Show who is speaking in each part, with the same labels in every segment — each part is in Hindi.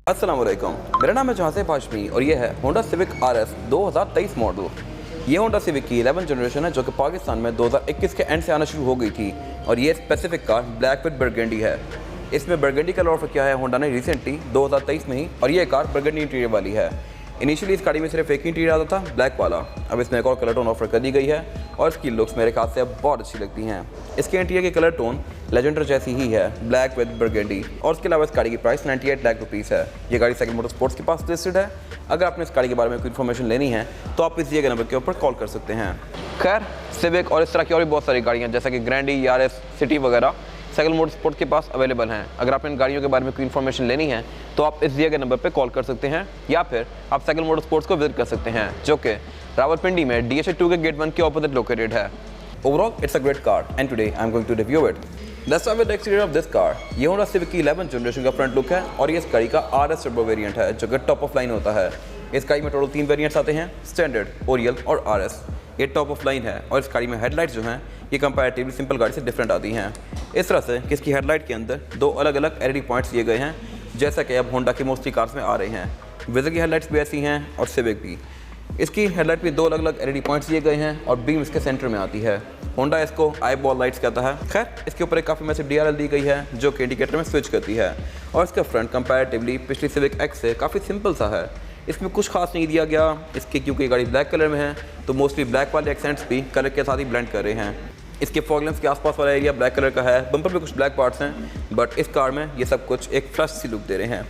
Speaker 1: अस्सलाम वालेकुम, मेरा नाम है जहांसेब हाशमी और ये है होंडा सिविक RS 2023 मॉडल। ये होंडा सिविक की 11 जनरेशन है जो कि पाकिस्तान में 2021 के एंड से आना शुरू हो गई थी और ये specific car black with burgundy है। इसमें बर्गंडी कलर ऑफर किया है होंडा ने रिसेंटली 2023 में ही और ये कार बर्गंडी इंटीरियर वाली है। इनिशियली इस गाड़ी में सिर्फ एक ही इंटीरियर आता था ब्लैक वाला, अब इसमें एक और कलर टोन ऑफर कर दी गई है और इसकी लुक्स मेरे ख्याल से अब बहुत अच्छी लगती हैं। इसके इंटीरियर की कलर टोन लेजेंडर जैसी ही है, ब्लैक विद बर्गंडी, और उसके अलावा इस गाड़ी की प्राइस 98 लाख रुपीज़ है। ये गाड़ी साइकिल मोटरस्पोर्ट्स के पास लिस्टेड है। अगर आपने इस गाड़ी के बारे में कोई इन्फॉर्मेशन लेनी है तो आप इस दिए गए नंबर के ऊपर कॉल कर सकते हैं। खैर, सिविक और इस तरह की और भी बहुत सारी गाड़ियाँ जैसे कि ग्रैंडी, यारिस, सिटी वगैरह साइकिल मोटरस्पोर्ट्स के पास अवेलेबल हैं। अगर आपने इन गाड़ियों के बारे में कोई इन्फॉर्मेशन लेनी है तो आप इस दिए गए नंबर पर कॉल कर सकते हैं या फिर आप साइकिल मोटरस्पोर्ट्स को विजिट कर सकते हैं जो कि रावलपिंडी में DHA 2 के गेट 1 के ऑपोजिट लोकेटेड है। Overall, it's a great car and today I'm going to review it. Let's start with the exterior of this car. ये Honda Civic की 11 जनरेशन का फ्रंट लुक है और ये इस गाड़ी का RS टर्बो वेरिएंट है जो कि टॉप ऑफ लाइन होता है। इस गाड़ी में टोटल 3 वेरिएंट्स आते हैं, स्टैंडर्ड, ओरियल और RS। ये टॉप ऑफ लाइन है और इस गाड़ी में हेडलाइट्स जो हैं ये कंपैरेटिवली सिंपल गाड़ी से डिफरेंट आती हैं। इस तरह से कि इसकी हेडलाइट के अंदर 2 अलग अलग LED पॉइंट्स दिए गए हैं जैसा कि अब होंडा की मोस्टली कार्स में आ रहे हैं। विजर की हेडलाइट्स भी ऐसी हैं और सिविक भी। इसकी हेडलाइट में 2 अलग अलग LED पॉइंट्स दिए गए हैं और बीम इसके सेंटर में आती है। होंडा इसको आई बॉल लाइट्स कहता है। खैर, इसके ऊपर एक काफ़ी मैसिव DRL दी गई है जो कि इंडिकेटर में स्विच करती है और इसका फ्रंट कंपैरेटिवली पिछली सिविक एक्स से काफ़ी सिंपल सा है। इसमें कुछ खास नहीं दिया गया। इसके क्योंकि गाड़ी ब्लैक कलर में है तो मोस्टली ब्लैक वाले एक्सेंट्स भी कलर के साथ ही ब्लेंड कर रहे हैं। इसके फॉग लैंप्स के आसपास वाला एरिया ब्लैक कलर का है, बम्पर पे कुछ ब्लैक पार्ट्स हैं, बट इस कार में ये सब कुछ एक फ्लश सी लुक दे रहे हैं।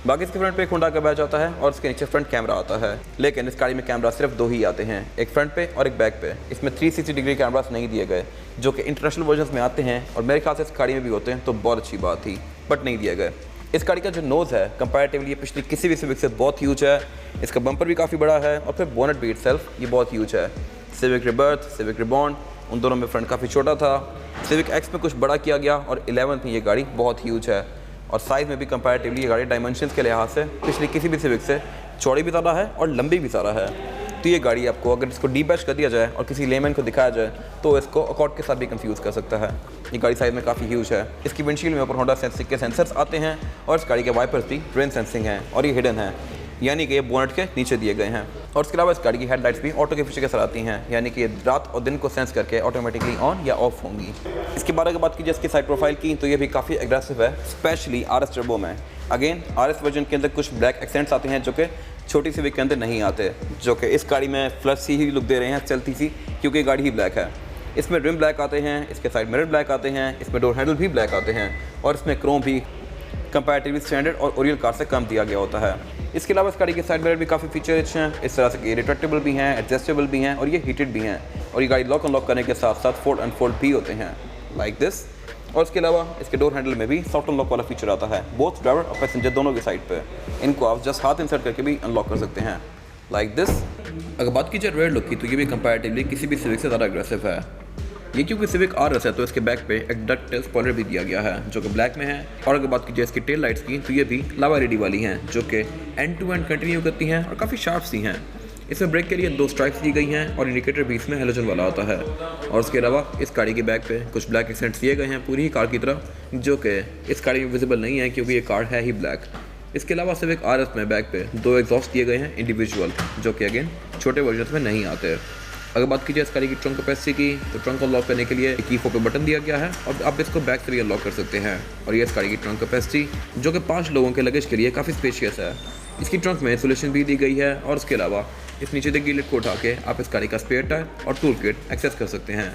Speaker 1: बाकी इसके फ्रंट पे एक होंडा का बैच आता है और इसके नीचे फ्रंट कैमरा आता है, लेकिन इस गाड़ी में कैमरा सिर्फ 2 ही आते हैं, एक फ्रंट पे और एक बैक पे। इसमें 360 डिग्री कैमरास नहीं दिए गए जो कि इंटरनेशनल वर्जन्स में आते हैं और मेरे ख्याल से इस गाड़ी में भी होते हैं तो बहुत अच्छी बात थी, बट नहीं दिए गए। इस गाड़ी का जो नोज़ है कंपैरेटिवली ये पिछली किसी भी सिविक से बहुत ह्यूज है। इसका बम्पर भी काफ़ी बड़ा है और फिर बोनट भी इटसेल्फ ये बहुत ह्यूज है। सिविक रिबर्थ, सिविक रिबॉन्ड, उन दोनों में फ्रंट काफ़ी छोटा था। सिविक एक्स में कुछ बड़ा किया गया और 11 में ये गाड़ी बहुत ह्यूज है और साइज़ में भी कंपैरेटिवली ये गाड़ी डायमेंशंस के लिहाज से पिछली किसी भी सिविक से चौड़ी भी ज़्यादा है और लंबी भी ज़्यादा है। तो ये गाड़ी आपको अगर इसको डीबैच कर दिया जाए और किसी लेमैन को दिखाया जाए तो इसको अकॉर्ड के साथ भी कंफ्यूज कर सकता है। ये गाड़ी साइज़ में काफ़ी ह्यूज है। इसकी विंडशील्ड में ऊपर होंडा सेंसिंग के सेंसर्स आते हैं और इस गाड़ी के वाइपर्स भी रेन सेंसिंग हैं और ये हिडन है, यानी कि ये बोनट के नीचे दिए गए हैं। और उसके अलावा इस गाड़ी की हेडलाइट्स भी ऑटो के फीचर के साथ आती हैं, यानी कि ये रात और दिन को सेंस करके ऑटोमेटिकली ऑन या ऑफ होंगी। इसके बारे में बात कीजिए इसकी साइड प्रोफाइल की तो ये भी काफ़ी एग्रेसिव है, स्पेशली RS टर्बो में। अगेन RS वर्जन के अंदर कुछ ब्लैक एक्सेंट्स आते हैं जो कि छोटी सिविक के अंदर नहीं आते, जो कि इस गाड़ी में फ्लश सी ही लुक दे रहे हैं, चलती सी, क्योंकि गाड़ी ही ब्लैक है। इसमें रिम ब्लैक आते हैं, इसके साइड मिरर ब्लैक आते हैं, इसमें डोर हैंडल भी ब्लैक आते हैं और इसमें क्रोम भी कंपैरेटिवली स्टैंडर्ड और ओरियल कार से कम दिया गया होता है। इसके अलावा इस गाड़ी के साइड मिरर भी काफ़ी फीचर रिच हैं, इस तरह से कि रिट्रैक्टेबल भी हैं, एडजस्टेबल भी हैं और ये हीटेड भी हैं और ये गाड़ी लॉक अनलॉक करने के साथ साथ फोल्ड अनफोल्ड भी होते हैं लाइक दिस। और इसके अलावा इसके डोर हैंडल में भी सॉफ्ट अनलॉक वाला फीचर आता है, बोथ ड्राइवर और पैसेंजर दोनों की साइड पे। इनको आप जस्ट हाथ इंसर्ट करके भी अनलॉक कर सकते हैं लाइक दिस। अगर बात की जाए रेयर लुक की तो ये भी कंपैरेटिवली किसी भी सिविक से ज़्यादा एग्रेसिव है। ये क्योंकि सिविक RS है तो इसके बैक पे एक डक टेल स्पॉइलर भी दिया गया है जो कि ब्लैक में है। और अगर बात की जाए इसकी टेल लाइट्स की तो ये भी लावा LED वाली हैं जो कि एंड टू एंड कंटिन्यू करती हैं और काफ़ी शार्प सी हैं। इसमें ब्रेक के लिए 2 स्ट्राइप्स दी गई हैं और इंडिकेटर भी इसमें हेलोजन वाला आता है। और उसके अलावा इस गाड़ी के बैक पे कुछ ब्लैक एक्सेंट्स दिए गए हैं पूरी ही कार की तरह, जो कि इस गाड़ी में विजिबल नहीं है क्योंकि ये कार है ही ब्लैक। इसके अलावा सिविक RS में बैक पे 2 एग्जॉस्ट दिए गए हैं इंडिविजुअल, जो कि अगेन छोटे वर्जन में नहीं आते। अगर बात कीजिए इस गाड़ी की ट्रंक कैपेसिटी की तो ट्रंक को लॉक करने के लिए की 4 पे बटन दिया गया है और आप इसको बैक से भी अनलॉक कर सकते हैं। और ये इस गाड़ी की ट्रंक कैपेसिटी जो कि 5 लोगों के लगेज के लिए काफ़ी स्पेशियस है। इसकी ट्रंक में इंसुलेशन भी दी गई है और उसके अलावा इस नीचे देखिए लिड को उठा के आप इस गाड़ी का स्पेयर टायर और टूल किट एक्सेस कर सकते हैं।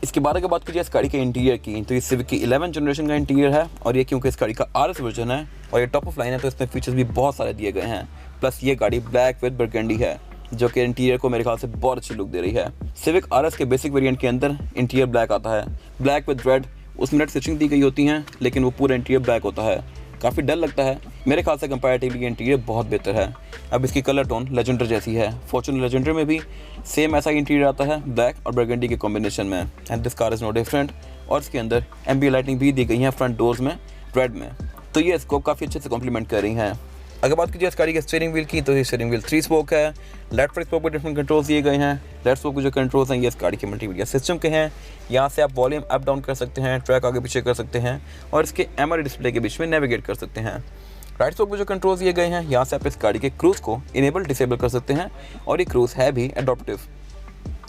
Speaker 1: इसके बारे में बात कीजिए इस गाड़ी के इंटीरियर की तो ये सिविक की 11 जनरेशन का इंटीरियर है और ये क्योंकि इस गाड़ी का RS वर्जन है और ये टॉप ऑफ लाइन है तो इसमें फीचर्स भी बहुत सारे दिए गए हैं। प्लस ये गाड़ी ब्लैक विद बर्गंडी है जो कि इंटीरियर को मेरे ख्याल से बहुत अच्छी लुक दे रही है। सिविक RS के बेसिक वेरिएंट के अंदर इंटीरियर ब्लैक आता है, ब्लैक विद रेड, उसमें रेड स्टिचिंग दी गई होती हैं लेकिन वो पूरा इंटीरियर ब्लैक होता है, काफ़ी डल लगता है। मेरे ख्याल से कंपैरेटिवली ये इंटीरियर बहुत बेहतर है। अब इसकी कलर टोन लेजेंडर जैसी है, फॉर्च्यूनर लेजेंडर में भी सेम ऐसा ही इंटीरियर आता है ब्लैक और बर्गंडी के कॉम्बिनेशन में, and this car is no different. और इसके अंदर एम्बिएंट लाइटिंग भी दी गई है फ्रंट डोर्स में रेड में, तो ये इसको काफ़ी अच्छे से कॉम्प्लीमेंट कर रही हैं। अगर बात कीजिए इस गाड़ी के स्टीयरिंग व्हील की तो ये स्टीयरिंग व्हील 3 स्पोक है। लेफ्ट स्पोक पर डिफरेंट कंट्रोल्स दिए गए हैं। लेफ्ट स्पोक के जो कंट्रोल्स हैं ये इस गाड़ी के मल्टीमीडिया सिस्टम के हैं। यहाँ से आप वॉल्यूम अप डाउन कर सकते हैं, ट्रैक आगे पीछे कर सकते हैं और इसके एमआरआई डिस्प्ले के बीच में नेविगेट कर सकते हैं। राइट स्पोक में जो कंट्रोल्स दिए गए हैं, यहाँ से आप इस गाड़ी के क्रूज़ को इनेबल डिसेबल कर सकते हैं और ये क्रूज़ है भी एडॉप्टिव,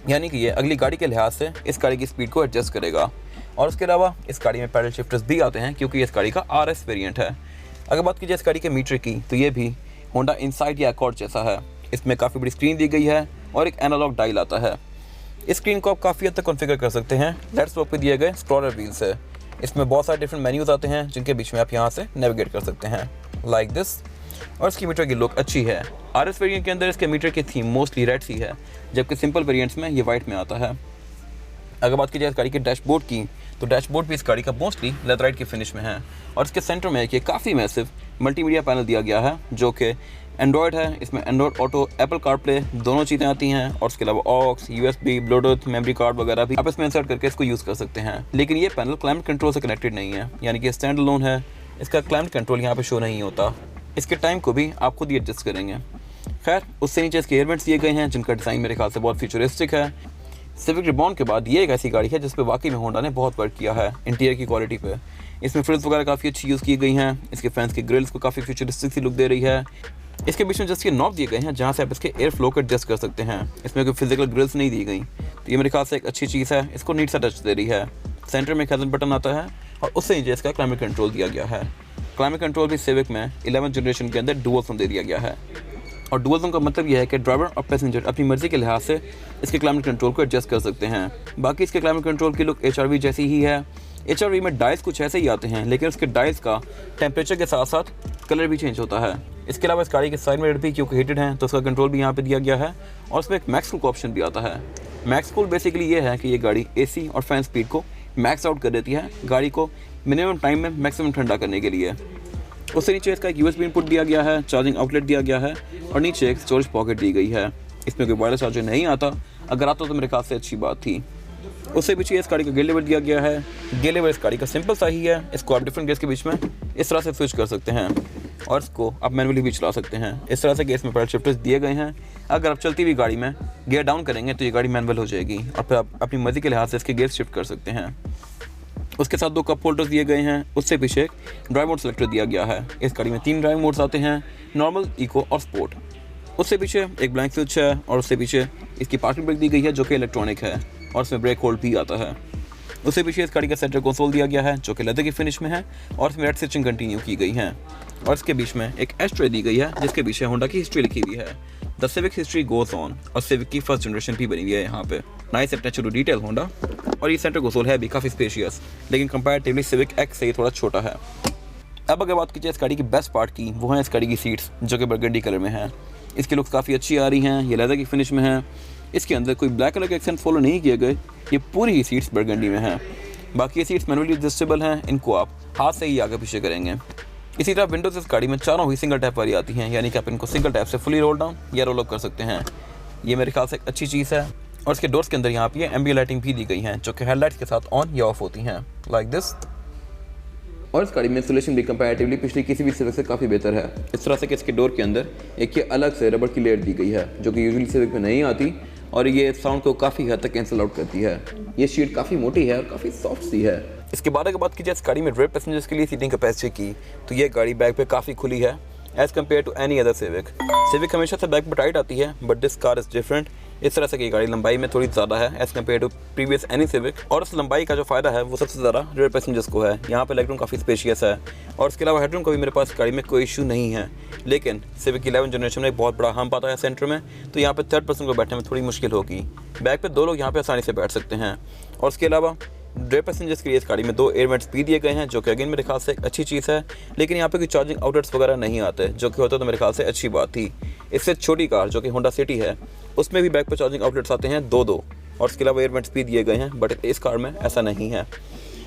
Speaker 1: यानी कि ये अगली गाड़ी के लिहाज से इस गाड़ी की स्पीड को एडजस्ट करेगा। और उसके अलावा इस गाड़ी में पैडल शिफ्टर्स भी आते हैं क्योंकि इस गाड़ी का RS वेरिएंट है। अगर बात की जाए इस गाड़ी के मीटर की, तो ये भी होंडा इनसाइट या अकॉर्ड जैसा है। इसमें काफ़ी बड़ी स्क्रीन दी गई है और एक एनालॉग डायल आता है। इस स्क्रीन को आप काफ़ी हद तक कॉन्फ़िगर कर सकते हैं लेट्स स्पोक पे दिए गए स्क्रॉलर व्हील से। इसमें बहुत सारे डिफरेंट मेन्यूज़ आते हैं जिनके बीच में आप यहाँ से नेविगेट कर सकते हैं लाइक दिस। और इसकी मीटर की लुक अच्छी है। RS वेरिएंट के अंदर इसके मीटर की थीम मोस्टली रेड सी है, जबकि सिंपल वेरिएंट्स में ये वाइट में आता है। अगर बात की जाए इस गाड़ी के डैशबोर्ड की, तो डैशबोर्ड भी इस गाड़ी का मोस्टली लेदराइट की फिनिश में है और इसके सेंटर में एक काफ़ी मैसिव मल्टीमीडिया पैनल दिया गया है जो कि एंड्रॉयड है। इसमें एंड्रॉयड ऑटो, एप्पल कारप्ले दोनों चीज़ें आती हैं और उसके अलावा aux, USB, Bluetooth, memory card वगैरह भी आप इसमें इंसर्ट करके इसको यूज़ कर सकते हैं। लेकिन ये पैनल क्लाइमेट कंट्रोल से कनेक्टेड नहीं है, यानी कि स्टैंड अलोन है। इसका क्लाइमेट कंट्रोल यहाँ पे शो नहीं होता। इसके टाइम को भी आप खुद ही एडजस्ट करेंगे। खैर, उससे नीचे इसके एयरवेंट्स दिए गए हैं जिनका डिज़ाइन मेरे ख्याल से बहुत फ्यूचरिस्टिक है। सिविक रिबॉर्न के बाद ये एक ऐसी गाड़ी है जिस पे वाकई में होंडा ने बहुत वर्क किया है इंटीरियर की क्वालिटी पे। इसमें फ्रिल्स वगैरह काफ़ी अच्छी यूज़ की गई हैं। इसके फैंस के ग्रिल्स को काफ़ी फ्यूचरिस्टिक सी लुक दे रही है। इसके बीच में जस्ट के नॉब दिए गए हैं जहाँ से आप इसके एयर फ्लो को एडजस्ट कर सकते हैं। इसमें कोई फिजिकल ग्रिल्स नहीं दी गई, तो ये मेरे ख्याल से एक अच्छी चीज़ है। इसको नीट सा टच दे रही है। सेंटर में एक हैज़न बटन आता है और उससे नीचे इसका क्लाइमेट कंट्रोल दिया गया है। क्लाइमेट कंट्रोल भी सिविक में 11th जनरेशन के अंदर डुअल जोन दे दिया गया है। और डुअल जोन का मतलब यह है कि ड्राइवर और पैसेंजर अपनी मर्जी के लिहाज से इसके क्लाइमेट कंट्रोल को एडजस्ट कर सकते हैं। बाकी इसके क्लाइमेट कंट्रोल की लुक HRV जैसी ही है। HRV में डायल्स कुछ ऐसे ही आते हैं, लेकिन उसके डायल्स का टेम्परेचर के साथ साथ कलर भी चेंज होता है। इसके अलावा इस गाड़ी के साइड मिरर भी क्योंकि हीटेड हैं तो उसका कंट्रोल भी यहाँ पे दिया गया है और उसमें एक मैक्स कूल का ऑप्शन भी आता है। मैक्स कूल बेसिकली ये है कि ये गाड़ी AC और फैन स्पीड को मैक्स आउट कर देती है, गाड़ी को मिनिमम टाइम में मैक्सिमम ठंडा करने के लिए। उससे नीचे इसका एक USB इनपुट दिया गया है, चार्जिंग आउटलेट दिया गया है और नीचे एक स्टोरेज पॉकेट दी गई है। इसमें कोई वायरलेस चार्जर नहीं आता, अगर आता तो मेरे ख्याल से अच्छी बात थी। उससे पीछे इस गाड़ी का गियर लेवल दिया गया है। गियर लेवल इस गाड़ी का सिंपल सा ही है। इसको आप डिफरेंट गियर्स के बीच में इस तरह से स्विच कर सकते हैं और इसको आप मैनुअली भी चला सकते हैं। इस तरह से कि इसमें पैडल शिफ्टर्स दिए गए हैं। अगर आप चलती हुई गाड़ी में गियर डाउन करेंगे तो ये गाड़ी मैनुअल हो जाएगी और फिर आप अपनी मर्जी के लिहाज से इसके गियर शिफ्ट कर सकते हैं। उसके साथ 2 कप होल्डर्स दिए गए हैं। उससे पीछे एक ड्राइव मोड सेलेक्टर दिया गया है। इस गाड़ी में 3 ड्राइव मोड्स आते हैं, नॉर्मल, इको और स्पोर्ट। उससे पीछे एक ब्लैंक स्विच है और उससे पीछे इसकी पार्किंग ब्रेक दी गई है जो कि इलेक्ट्रॉनिक है और इसमें ब्रेक होल्ड भी आता है। उससे पीछे इस गाड़ी का सेंटर कंसोल दिया गया है जो कि लेदर की फिनिश में है और इसमें रेड स्टिचिंग कंटिन्यू की गई है और इसके बीच में एक एस्ट्रे दी गई है जिसके पीछे होंडा की हिस्ट्री लिखी हुई है। The Civic history goes on और सिविक की फर्स्ट जनरेशन भी बनी हुई है यहाँ पे। Nice attach to detail Honda. और ये सेंटर कंसोल है भी काफ़ी स्पेशियस, लेकिन कंपैरेटिवली सिविक X से ये थोड़ा छोटा है। अब अगर बात की जाए इस गाड़ी की बेस्ट पार्ट की, वो है इस गाड़ी की सीट्स जो कि बरगंडी कलर में है। इसकी लुक्स काफ़ी अच्छी आ रही हैं, ये लेदर की फिनिश में है। इसके अंदर कोई ब्लैक कलर के एक्सेंट फॉलो नहीं किए गए, ये पूरी ही सीट्स बरगंडी में हैं। बाकी ये सीट्स मैनुअली एडजस्टेबल हैं, इनको आप हाथ से ही आगे पीछे करेंगे। इसी तरह विंडोज़ इस गाड़ी में चारों ही सिंगल टैप वाली आती हैं, यानी कि आप इनको सिंगल टैप से फुली रोल डाउन या रोल अप कर सकते हैं। ये मेरे ख्याल से एक अच्छी चीज़ है। और इसके डोर्स के अंदर यहाँ पे एम्बिएंट लाइटिंग भी दी गई हैं जो कि हेडलाइट्स के साथ ऑन या ऑफ होती हैं लाइक दिस। और इस गाड़ी में इंसुलेशन भी कंपैरेटिवली पिछली किसी भी सिविक से काफ़ी बेहतर है। इस तरह से कि इसके डोर के अंदर एक ये अलग से रबर की लेयर दी गई है जो कि यूजुअली सिविक में नहीं आती और ये साउंड को काफ़ी हद तक कैंसिल आउट करती है। ये शीट काफ़ी मोटी है और काफ़ी सॉफ्ट सी है। इसके बाद अगर बात की जाए इस गाड़ी में रेयर पैसेंजर्स के लिए सीटिंग कैपेसिटी की, तो ये गाड़ी बैक पे काफ़ी खुली है as compare to any other Civic. Civic हमेशा से बैक पे टाइट आती है, but this car is different. इस तरह से कि गाड़ी लंबाई में थोड़ी ज़्यादा है as compare to previous any Civic. और उस लंबाई का जो फ़ायदा है वो सबसे ज़्यादा रेयर पैसेंजर्स को है। यहाँ पे लेगरूम काफ़ी स्पेशियस है और इसके अलावा हेडरूम का भी मेरे पास गाड़ी में कोई इशू नहीं है। लेकिन सिविक 11 जनरेशन में एक बहुत बड़ा हम्प आता है सेंटर में, तो यहाँ पे 3rd पर्सन को बैठने में थोड़ी मुश्किल होगी। बैक पे 2 लोग यहाँ पे आसानी से बैठ सकते हैं। और उसके अलावा रेयर पैसेंजर्स के लिए इस गाड़ी में 2 एयर वेंट्स भी दिए गए हैं जो कि अगेन मेरे ख्याल से एक अच्छी चीज़ है। लेकिन यहाँ पे कोई चार्जिंग आउटलेट्स वगैरह नहीं आते, जो कि होता तो मेरे ख्याल से अच्छी बात थी। इससे छोटी कार जो कि होंडा सिटी है उसमें भी बैक पर चार्जिंग आउटलेट्स आते हैं 2 और उसके अलावा एयर वेंट्स भी दिए गए हैं, बट इस कार में ऐसा नहीं है।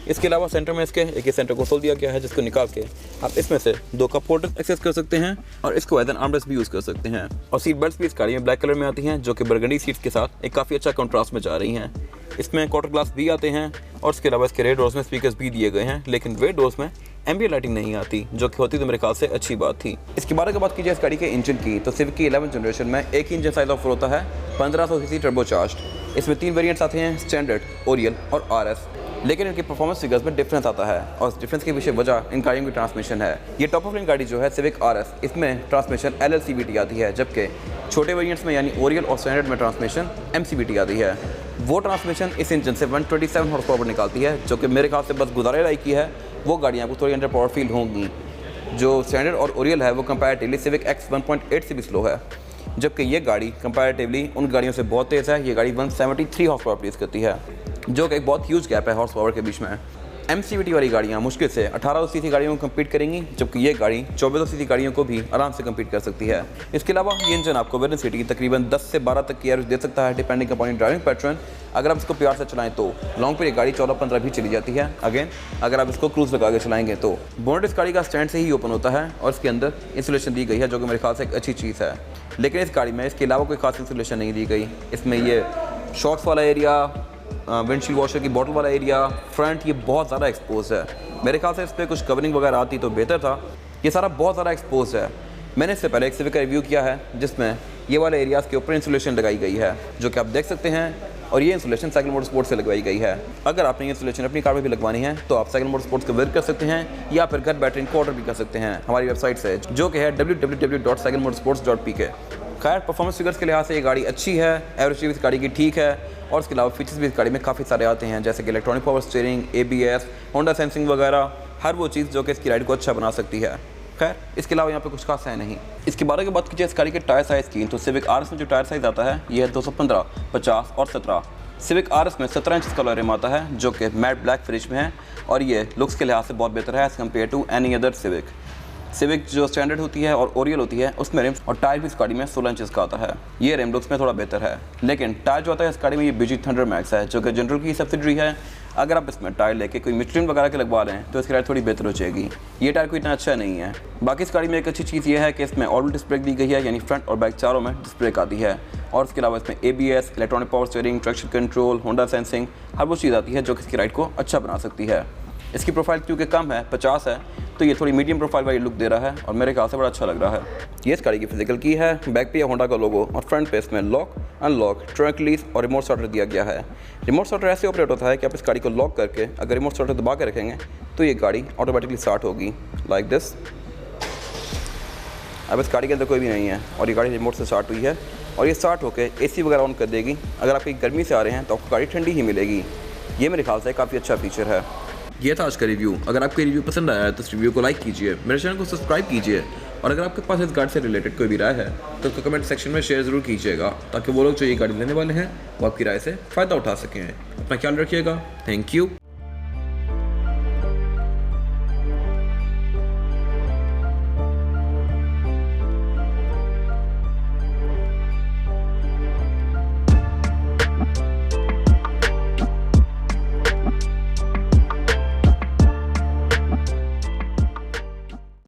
Speaker 1: इसके अलावा सेंटर में इसके एक सेंटर कंसोल दिया गया है जिसको निकाल के आप इसमें से 2 कप होल्डर एक्सेस कर सकते हैं और इसको एज एन आर्मरेस्ट भी यूज़ कर सकते हैं। और सीट बेल्ट्स भी इस गाड़ी में ब्लैक कलर में आती हैं जो कि बरगंडी सीट्स के साथ एक काफ़ी अच्छा कंट्रास्ट में जा रही हैं। इसमें क्वार्टर ग्लास भी आते हैं और उसके अलावा इसके रेयर डोर्स में स्पीकर्स भी दिए गए हैं, लेकिन वे डोर्स में एम्बिएंट लाइटिंग नहीं आती, जो कि होती तो मेरे ख्याल से अच्छी बात थी। इसके बारे में बात की जाए इस गाड़ी के इंजन की, तो सिविक की 11th जनरेशन में एक इंजन साइज ऑफर होता है 1500 सीसी टर्बोचार्ज्ड। इसमें 3 वेरिएंट्स आते हैं, स्टैंडर्ड, ओरियल और RS। लेकिन इनके परफॉर्मेंस फिगर्स में डिफरेंस आता है और इस डिफरेंस के पीछे वजह इन गाड़ियों की ट्रांसमिशन है। ये टॉप ऑफ लाइन गाड़ी जो है सिविक आरएस, इसमें ट्रांसमिशन LLCVT आती है, जबकि छोटे वेरिएंट्स में यानी ओरियल और स्टैंडर्ड में ट्रांसमिशन MCVT आती है। वो ट्रांसमिशन इस इंजन से 127 हॉर्स पावर निकालती है, जो कि मेरे ख्याल से बस गुजारे लायक की है। वो गाड़ियाँ आपको थोड़ी अंडर पावर फील होंगी। जो स्टैंडर्ड और ओरियल है वो कंपैरेटिवली सिविक एक्स 1.8 से भी स्लो है, जबकि ये गाड़ी कंपैरेटिवली उन गाड़ियों से बहुत तेज़ है। ये गाड़ी 173 हॉर्स पावर प्रोड्यूस करती है, जो कि एक बहुत ह्यूज गैप है हॉर्स पावर के बीच में। MCVT वाली गाड़ियाँ मुश्किल से 1800 सीसी गाड़ियों को कम्पीट करेंगी, जबकि ये गाड़ी 2400 सीसी गाड़ियों को भी आराम से कम्पीट कर सकती है। इसके अलावा ये इंजन आपको वेरिएंट सिटी तकरीबन 10 से 12 तक की एवरेज दे सकता है, डिपेंडिंग अपॉन ड्राइविंग पैटर्न। अगर आप इसको प्यार से चलाएं तो लॉन्ग पर ये गाड़ी 14-15 भी चली जाती है। अगेन अगर आप इसको क्रूज लगा के चलाएंगे तो बोनेट इस गाड़ी का स्टैंड से ही ओपन होता है और इसके अंदर इंसुलेशन दी गई है, जो कि मेरे ख्याल से एक अच्छी चीज़ है। लेकिन इस गाड़ी में इसके अलावा कोई खास इंसुलेशन नहीं दी गई। इसमें ये शॉक्स वाला एरिया, विंडशील्ड वॉशर की बॉटल वाला एरिया, फ्रंट, ये बहुत ज़्यादा एक्सपोज है। मेरे ख्याल से इस पर कुछ कवरिंग वगैरह आती तो बेहतर था। ये सारा बहुत ज़्यादा एक्सपोज है। मैंने इससे पहले एक सिविक का रिव्यू किया है जिसमें ये वाले एरियाज़ के ऊपर इंसुलेशन लगाई गई है, जो कि आप देख सकते हैं। और ये इंसुलेशन साइकिल मोटरस्पोर्ट्स से लगवाई गई है। अगर आपने ये इंसुलेशन अपनी कार में भी लगवानी है तो आप साइकिल मोटरस्पोर्ट्स को विजिट कर सकते हैं या फिर घर बैठे इनको ऑर्डर भी कर सकते हैं हमारी वेबसाइट से, जो कि है www.cyclemotorsports.pk। खैर परफॉर्मेंस फिगर्स के लिहाज से ये गाड़ी अच्छी है, एवरेज भी इस गाड़ी की ठीक है और इसके अलावा फीचर्स भी इस गाड़ी में काफ़ी सारे आते हैं, जैसे कि electronic power steering, ABS, Honda sensing वगैरह, हर वो चीज़ जो कि इसकी राइड को अच्छा बना सकती है। खैर इसके अलावा यहाँ पे कुछ खास है नहीं। इसके बारे में बात कीजिए इस गाड़ी के टायर साइज़ की, तो सिविक आरएस में जो टायर साइज़ आता है ये है 215, 50 और 17। सिविक आरएस में 17 इंच का रिम आता है, जो कि मैट ब्लैक फिनिश में है और ये लुक्स के लिहाज से बहुत बेहतर है as compare to any other Civic. Civic जो स्टैंडर्ड होती है और ओरियल होती है उसमें रिम और टायर भी इस गाड़ी में 16 इंच का आता है। ये रिम लुक्स में थोड़ा बेहतर है, लेकिन टायर जो आता है इस गाड़ी में ये BG थंडर मैक्स है, जो कि जनरल की सब्सिडरी है। अगर आप इसमें टायर लेके कोई मिशलिन वगैरह के लगवा लें तो इसकी राइड थोड़ी बेहतर हो जाएगी। ये टायर कोई इतना अच्छा नहीं है। बाकी इस गाड़ी में एक अच्छी चीज़ ये है कि इसमें ऑल डिस्क ब्रेक दी गई है, यानी फ्रंट और बैक चारों में डिस्क ब्रेक आती है। और इसके अलावा इसमें ABS, electronic power steering, traction control, Honda sensing, हर वो चीज़ आती है जो कि इसकी राइड को अच्छा बना सकती है। इसकी प्रोफाइल क्योंकि कम है, 50 है, तो ये थोड़ी मीडियम प्रोफाइल वाली लुक दे रहा है और मेरे ख्याल से बड़ा अच्छा लग रहा है। ये इस गाड़ी की फिजिकल की है। बैक पे होंडा का लोगो और फ्रंट पे इसमें लॉक, अनलॉक, ट्रंक रिलीज और रिमोट स्टार्टर दिया गया है। रिमोट स्टार्टर ऐसे ऑपरेट होता है कि आप इस गाड़ी को लॉक करके अगर रिमोट स्टार्टर दबा के रखेंगे तो ये गाड़ी ऑटोमेटिकली स्टार्ट होगी लाइक दिस। अब इस गाड़ी के अंदर कोई भी नहीं है और ये गाड़ी रिमोट से स्टार्ट हुई है और ये स्टार्ट होकर AC वगैरह ऑन कर देगी। अगर आप कहीं गर्मी से आ रहे हैं तो आपको गाड़ी ठंडी ही मिलेगी। ये मेरे ख्याल से काफ़ी अच्छा फीचर है। ये था आज का रिव्यू। अगर आपको रिव्यू पसंद आया है तो इस रिव्यू को लाइक कीजिए, मेरे चैनल को सब्सक्राइब कीजिए और अगर आपके पास इस गाड़ी से रिलेटेड कोई भी राय है तो उसको कमेंट सेक्शन में शेयर ज़रूर कीजिएगा, ताकि वो लोग जो ये गाड़ी लेने वाले हैं वो आपकी राय से फ़ायदा उठा सकें। अपना ख्याल रखिएगा। Thank you.